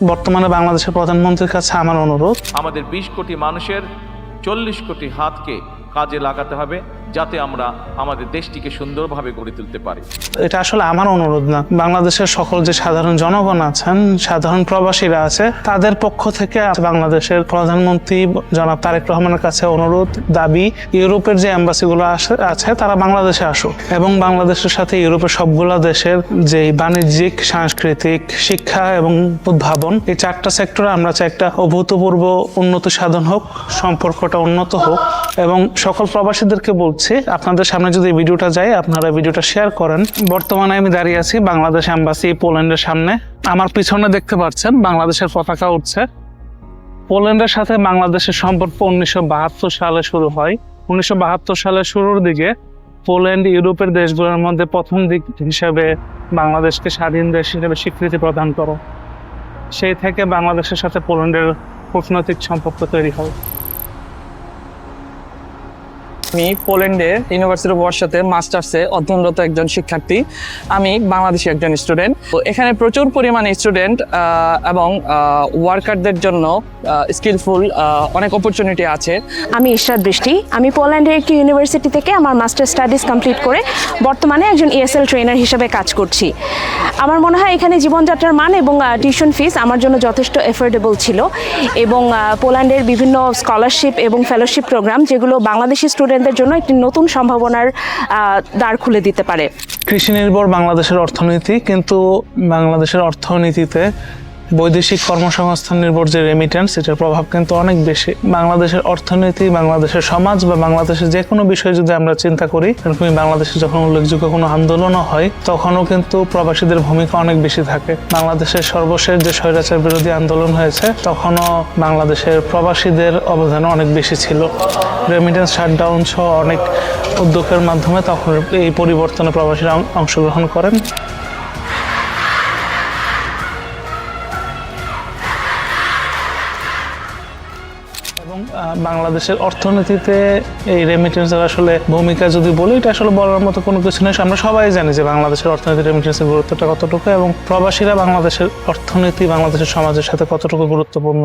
বর্তমানে বাংলাদেশের প্রধানমন্ত্রীর কাছে আমার অনুরোধ, আমাদের ২০ কোটি মানুষের ৪০ কোটি হাতকে কাজে লাগাতে হবে, যাতে আমরা আমাদের দেশটিকে সুন্দরভাবে গড়ে তুলতে পারি। এটা আসলে আমার অনুরোধ না, বাংলাদেশের সকল যে সাধারণ জনগণ আছেন, সাধারণ প্রবাসীরা আছে, তাদের পক্ষ থেকে বাংলাদেশের প্রধানমন্ত্রী জনাব তারেক রহমানের কাছে অনুরোধ, দাবি, ইউরোপের যে এম্বাসিগুলো আছে তারা বাংলাদেশে আসুক এবং বাংলাদেশের সাথে ইউরোপের সবগুলো দেশের যে বাণিজ্যিক, সাংস্কৃতিক, শিক্ষা এবং উদ্ভাবন, এই 4টা সেক্টরে আমরা চাই একটা অভূতপূর্ব উন্নতি সাধন হোক, সম্পর্কটা উন্নত হোক। এবং সকল প্রবাসীদেরকে বলছি, আপনাদের সামনে যদি ভিডিওটা যায় আপনারা ভিডিওটা শেয়ার করেন। বর্তমানে আমি দাঁড়িয়ে আছি বাংলাদেশ এম্বাসি পোল্যান্ডের সামনে। আমার পিছনে দেখতে পাচ্ছেন বাংলাদেশের পতাকা উঠছে। পোল্যান্ডের সাথে বাংলাদেশের সম্পর্ক 1972 সালে শুরু হয়। 1972 সালের শুরুর দিকে পোল্যান্ড ইউরোপের দেশগুলোর মধ্যে প্রথম দিক হিসেবে বাংলাদেশকে স্বাধীন দেশ হিসেবে স্বীকৃতি প্রদান করো। সেই থেকে বাংলাদেশের সাথে পোল্যান্ডের কূটনৈতিক সম্পর্ক তৈরি হয়। আমি পোল্যান্ডের ইউনিভার্সিটি অফ ওয়ারশাতে মাস্টার্সে অধ্যয়নরত একজন শিক্ষার্থী। আমি বাংলাদেশি একজন স্টুডেন্ট। তো এখানে প্রচুর পরিমাণে স্টুডেন্ট এবং ওয়ার্কারদের জন্য স্কিলফুল অনেক অপরচুনিটি আছে। আমি ইশরাত বৃষ্টি। আমি পোল্যান্ডের একটি ইউনিভার্সিটি থেকে আমার মাস্টার স্টাডিজ কমপ্লিট করে বর্তমানে একজন ESL ট্রেনার হিসেবে কাজ করছি। আমার মনে হয় এখানে জীবনযাত্রার মান এবং টিউশন ফিস আমার জন্য যথেষ্ট এফোর্ডেবল ছিল এবং পোল্যান্ডের বিভিন্ন স্কলারশিপ এবং ফেলোশিপ প্রোগ্রাম যেগুলো বাংলাদেশি স্টুডেন্টদের জন্য একটি নতুন সম্ভাবনার দ্বার খুলে দিতে পারে। কৃষি নির্ভর বাংলাদেশের অর্থনীতি, কিন্তু বাংলাদেশের অর্থনীতিতে বৈদেশিক কর্মসংস্থান নির্ভর যে রেমিটেন্স, এটার প্রভাব কিন্তু অনেক বেশি। বাংলাদেশের অর্থনীতি, বাংলাদেশের সমাজ বা বাংলাদেশের যে কোনো বিষয় যদি আমরা চিন্তা করি, এরকমই বাংলাদেশে যখন উল্লেখযোগ্য কোনো আন্দোলনও হয় তখনও কিন্তু প্রবাসীদের ভূমিকা অনেক বেশি থাকে। বাংলাদেশের সর্বশেষ যে স্বৈরাচার বিরোধী আন্দোলন হয়েছে তখনও বাংলাদেশের প্রবাসীদের অবদান অনেক বেশি ছিল। রেমিটেন্স শাটডাউন সহ অনেক উদ্যোগের মাধ্যমে তখন এই পরিবর্তনে প্রবাসীরা অংশগ্রহণ করেন। বাংলাদেশের অর্থনীতিতে এই রেমিটেন্সের আসলে ভূমিকা যদি বলি, এটা আসলে বলার মতো কোনো কিছু নেই। আমরা সবাই জানি যে বাংলাদেশের অর্থনীতি রেমিটেন্সের গুরুত্বটা কতটুকু এবং প্রবাসীরা বাংলাদেশের অর্থনীতি, বাংলাদেশের সমাজের সাথে কতটুকু গুরুত্বপূর্ণ।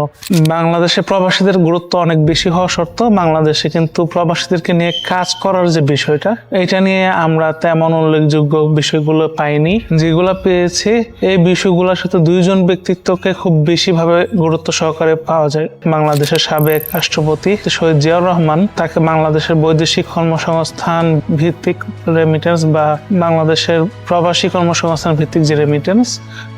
বাংলাদেশে প্রবাসীদের গুরুত্ব অনেক বেশি হওয়া সত্ত্বেও বাংলাদেশে কিন্তু প্রবাসীদেরকে নিয়ে কাজ করার যে বিষয়টা, এটা নিয়ে আমরা তেমন উল্লেখযোগ্য বিষয়গুলো পাইনি। যেগুলো পেয়েছি এই বিষয়গুলোর সাথে 2 জন ব্যক্তিত্বকে খুব বেশিভাবে গুরুত্ব সহকারে পাওয়া যায়। বাংলাদেশের সাবেক রাষ্ট্রপতি শহীদ জিয়াউর রহমান, তাকে বাংলাদেশের বৈদেশিক কর্মসংস্থান ভিত্তিক রেমিটেন্স বা বাংলাদেশের প্রবাসী কর্মসংস্থান ভিত্তিক যে রেমিটেন্স,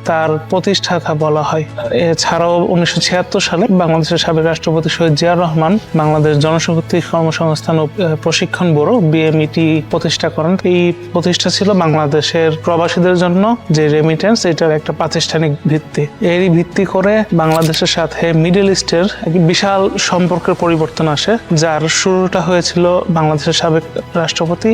তার প্রতিষ্ঠাতা বলা হয়। এছাড়াও 1976 সালে বাংলাদেশের সাবেক রাষ্ট্রপতি শহীদ জিয়াউর রহমান বাংলাদেশ জনশক্তি কর্মসংস্থান ও প্রশিক্ষণ ব্যুরো BMET প্রতিষ্ঠা করেন। এই প্রতিষ্ঠা ছিল বাংলাদেশের প্রবাসীদের জন্য যে রেমিটেন্স, এটার একটা প্রাতিষ্ঠানিক ভিত্তি। এরই ভিত্তি করে বাংলাদেশের সাথে মিডল ইস্টের এক বিশাল সম্পর্কের পরিবর্তন আসে, যার শুরুটা হয়েছিল বাংলাদেশের সাবেক রাষ্ট্রপতি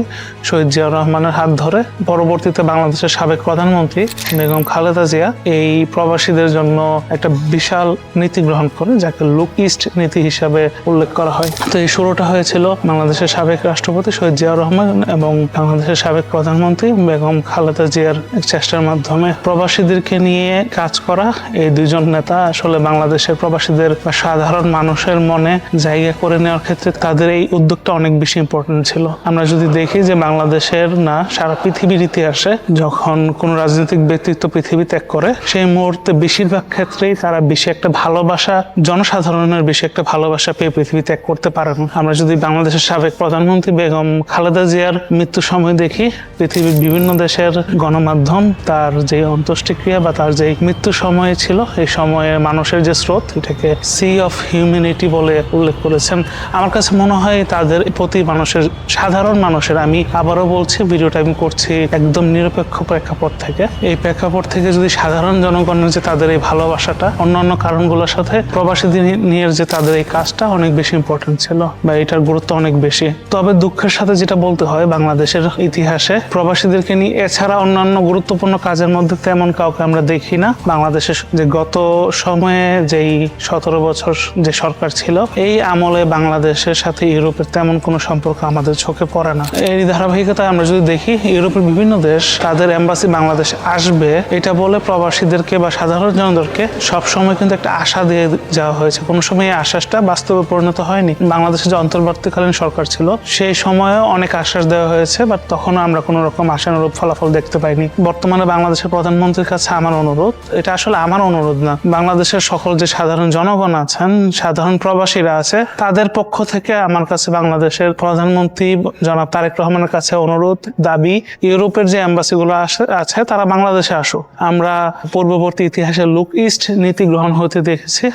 শহীদ জিয়াউর রহমানের হাত ধরে। পরবর্তীতে বাংলাদেশের সাবেক প্রধানমন্ত্রী বেগম খালেদা জিয়া এই প্রবাসীদের জন্য একটা বিশাল নীতি গ্রহণ করে, যাকে লুক ইস্ট নীতি হিসাবে উল্লেখ করা হয়। তো এই শুরুটা হয়েছিল বাংলাদেশের সাবেক রাষ্ট্রপতি শহীদ জিয়াউর রহমান এবং বাংলাদেশের সাবেক প্রধানমন্ত্রী বেগম খালেদা জিয়ার চেষ্টার মাধ্যমে প্রবাসীদেরকে নিয়ে কাজ করা। এই 2 জন নেতা আসলে বাংলাদেশের প্রবাসীদের বা সাধারণ মানুষের মনে জায়গা করে নেওয়ার ক্ষেত্রে তাদের এই উদ্যোগটা অনেক বেশি ইম্পর্টেন্ট ছিল। আমরা যদি দেখি যে বাংলাদেশের না সারা পৃথিবীর ইতিহাসে যখন কোনো রাজনৈতিক ব্যক্তিত্ব পৃথিবী ত্যাগ করে, সেই মুহূর্তে বেশিরভাগ ক্ষেত্রেই তারা বেশি একটা ভালোবাসা, জনসাধারণের বেশি একটা ভালোবাসা পেয়ে পৃথিবী ত্যাগ করতে পারেন। আমরা যদি বাংলাদেশের সাবেক প্রধানমন্ত্রী বেগম খালেদা জিয়ার মৃত্যুর সময় দেখি, পৃথিবীর বিভিন্ন দেশের গণমাধ্যম তার যে অন্ত্যেষ্টিক্রিয়া বা তার যে মৃত্যুর সময় ছিল, এই সময়ে মানুষের যে স্রোত, এটাকে সি অফ হিউম্যানিটি বলে উল্লেখ করেছেন। আমার কাছে মনে হয় তাদের প্রতি মানুষের, সাধারণ মানুষের, আমি আবারও বলছি, ভিডিওটা আমি করছি একদম নিরপেক্ষ প্রেক্ষাপট থেকে, এই প্রেক্ষাপট থেকে যদি সাধারণ জনগণের যে তাদের এই ভালোবাসাটা অন্যান্য কারণগুলোর সাথে প্রবাসীদের নিয়ে যে তাদের এই কাজটা অনেক বেশি ইম্পর্টেন্ট ছিল বা এটার গুরুত্ব অনেক বেশি। তবে দুঃখের সাথে যেটা বলতে হয়, বাংলাদেশের ইতিহাসে প্রবাসীদেরকে নিয়ে এছাড়া অন্যান্য গুরুত্বপূর্ণ কাজের মধ্যে তেমন কাউকে আমরা দেখি না। বাংলাদেশের যে গত সময়ে যেই 17 বছর যে সরকার ছিল, এই আমলে বাংলাদেশের সাথে ইউরোপের তেমন কোনো সম্পর্ক আমাদের চোখে পড়ে না। এই ধারাবাহিকতায় আমরা যদি দেখি, ইউরোপের বিভিন্ন দেশ তাদের এম্বাসি বাংলাদেশে আসবে এটা বলে প্রবাসীদেরকে বা সাধারণ জনগণকে সবসময় কিন্তু একটা আশা দিয়ে যাওয়া হয়েছে, কোনো সময় এই আশ্বাসটা বাস্তবে পরিণত হয়নি। বাংলাদেশে যে অন্তর্বর্তীকালীন সরকার ছিল সেই সময়েও অনেক আশ্বাস দেওয়া হয়েছে, বাট তখনও আমরা কোনো রকম আশানুরূপ ফলাফল দেখতে পাইনি। বর্তমানে বাংলাদেশের প্রধানমন্ত্রীর কাছে আমার অনুরোধ, এটা আসলে আমার অনুরোধ না, বাংলাদেশের সকল যে সাধারণ জনগণ আছেন, সাধারণ প্রবাসীরা আছে, তাদের পক্ষ থেকে আমার কাছে বাংলাদেশের প্রধানমন্ত্রী জনাব তারেক রহমানের কাছে অনুরোধ, দাবি, ইউরোপের যে এম্বাসিগুলো আছে তারা বাংলাদেশে আসুক। আমরা পূর্ববর্তী ইতিহাসে লুক ইস্ট নীতি গ্রহণ হতে দেখেছি,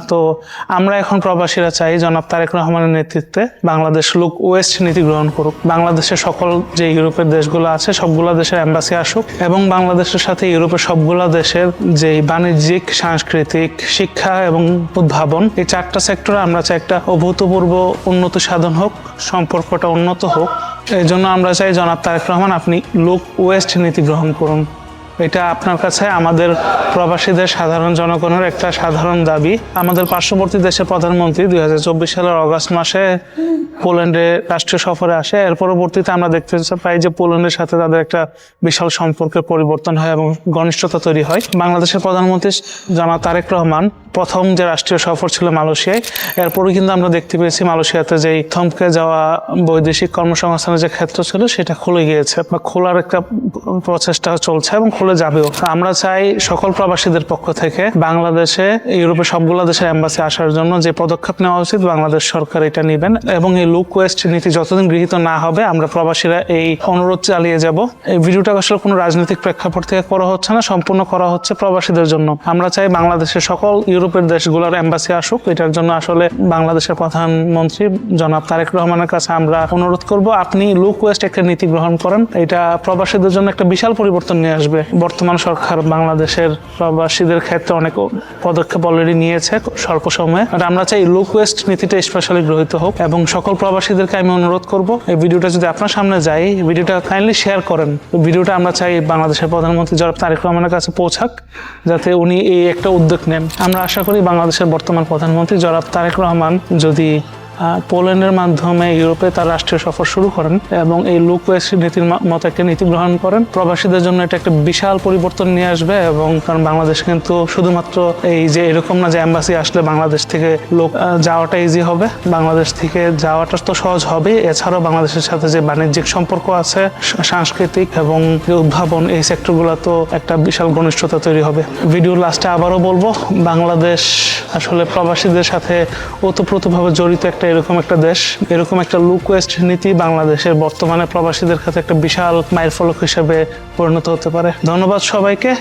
তো আমরা এখন প্রবাসীরা চাই জনাব তারেক রহমানের নেতৃত্বে বাংলাদেশ লুক ওয়েস্ট নীতি গ্রহণ করুক। বাংলাদেশের সকল যে ইউরোপের দেশগুলো আছে সবগুলো দেশের এম্বাসি আসুক এবং বাংলাদেশের সাথে ইউরোপের সবগুলো দেশের যে বাণিজ্যিক, সাংস্কৃতিক, শিক্ষা এবং উদ্ভাবন, এই 4টা সেক্টরে আমরা চাই একটা অভূতপূর্ব উন্নতি সাধন হোক, সম্পর্কটা উন্নত হোক। এই জন্য আমরা চাই জনাব তারেক রহমান আপনি লুক ওয়েস্ট নীতি গ্রহণ করুন। এটা আপনার কাছে আমাদের প্রবাসীদের সাধারণ জনগণের একটা সাধারণ দাবি। আমাদের পার্শ্ববর্তী দেশের প্রধানমন্ত্রী 2024 সালের অগাস্ট মাসে পোল্যান্ডে রাষ্ট্রীয় সফরে আসে। এর পরবর্তীতে আমরা দেখতে পাই যে পোল্যান্ডের সাথে তাদের একটা বিশাল সম্পর্কের পরিবর্তন হয় এবং ঘনিষ্ঠতা তৈরি হয়। বাংলাদেশের প্রধানমন্ত্রী জনাব তারেক রহমান প্রথম যে রাষ্ট্রীয় সফর ছিল মালয়েশিয়ায়, এরপরে কিন্তু আমরা দেখতে পেয়েছি মালয়েশিয়াতে যেই থমকে যাওয়া বৈদেশিক কর্মসংস্থানের যে ক্ষেত্র ছিল সেটা খুলে গিয়েছে বা খোলার একটা প্রচেষ্টা চলছে এবং খুলে যাবেও। আমরা চাই সকল প্রবাসীদের পক্ষ থেকে বাংলাদেশে ইউরোপের সবগুলো দেশের এম্বাসি আসার জন্য যে পদক্ষেপ নেওয়া উচিত বাংলাদেশ সরকার এটা নেবেন এবং এই লুক ওয়েস্ট নীতি যতদিন গৃহীত না হবে আমরা প্রবাসীরা এই অনুরোধ চালিয়ে যাব। এই ভিডিওটা আসলে কোনো রাজনৈতিক প্রেক্ষাপট থেকে করা হচ্ছে না, সম্পূর্ণ করা হচ্ছে প্রবাসীদের জন্য। আমরা চাই বাংলাদেশের সকল ইউরোপের দেশগুলোর এম্বাসি আসুক। এটার জন্য আসলে বাংলাদেশের প্রধানমন্ত্রী জনাব তারেক রহমানের কাছে আমরা অনুরোধ করব আপনি লুক ওয়েস্ট একটা নীতি গ্রহণ করেন। এটা প্রবাসীদের জন্য একটা বিশাল পরিবর্তন নিয়ে আসবে। বর্তমান সরকার বাংলাদেশের প্রবাসীদের ক্ষেত্রে অনেক পদক্ষেপ অলরেডি নিয়েছে স্বল্প সময়ে, আর আমরা চাই লুক ওয়েস্ট নীতিটা স্পেশালি গৃহীত হোক এবং সকল প্রবাসীদেরকে আমি অনুরোধ করব এই ভিডিওটা যদি আপনার সামনে যায়, ভিডিওটা কাইন্ডলি শেয়ার করেন। ভিডিওটা আমরা চাই বাংলাদেশের প্রধানমন্ত্রী জনাব তারেক রহমানের কাছে পৌঁছাক, যাতে উনি এই একটা উদ্যোগ নেন। আমরা আশা করি বাংলাদেশের বর্তমান প্রধানমন্ত্রী জনাব তারেক রহমান যদি পোল্যান্ডের মাধ্যমে ইউরোপে তার রাষ্ট্রীয় সফর শুরু করেন এবং এই লুক ওয়েস্ট নীতির মতো একটা নীতি গ্রহণ করেন, প্রবাসীদের জন্য এটা একটা বিশাল পরিবর্তন নিয়ে আসবে। এবং কারণ বাংলাদেশ কিন্তু শুধুমাত্র এই যে এরকম না যে এম্বাসি আসলে বাংলাদেশ থেকে লোক যাওয়াটা ইজি হবে, বাংলাদেশ থেকে যাওয়াটা তো সহজ হবে, এছাড়াও বাংলাদেশের সাথে যে বাণিজ্যিক সম্পর্ক আছে, সাংস্কৃতিক এবং উদ্ভাবন, এই সেক্টরগুলো তো একটা বিশাল ঘনিষ্ঠতা তৈরি হবে। ভিডিওর লাস্টে আবারও বলবো, বাংলাদেশ আসলে প্রবাসীদের সাথে ওতপ্রোতভাবে জড়িত একটা এরকম একটা দেশ। এরকম একটা লুক ওয়েস্ট নীতি বাংলাদেশের বর্তমানে প্রবাসীদের কাছে একটা বিশাল মাইলফলক হিসেবে পরিণত হতে পারে। ধন্যবাদ সবাইকে।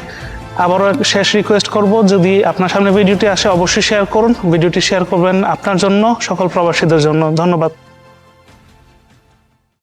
আবারও শেষ রিকোয়েস্ট করব, যদি আপনার সামনে ভিডিওটি আসে অবশ্যই শেয়ার করুন। ভিডিওটি শেয়ার করবেন আপনার জন্য, সকল প্রবাসীদের জন্য। ধন্যবাদ।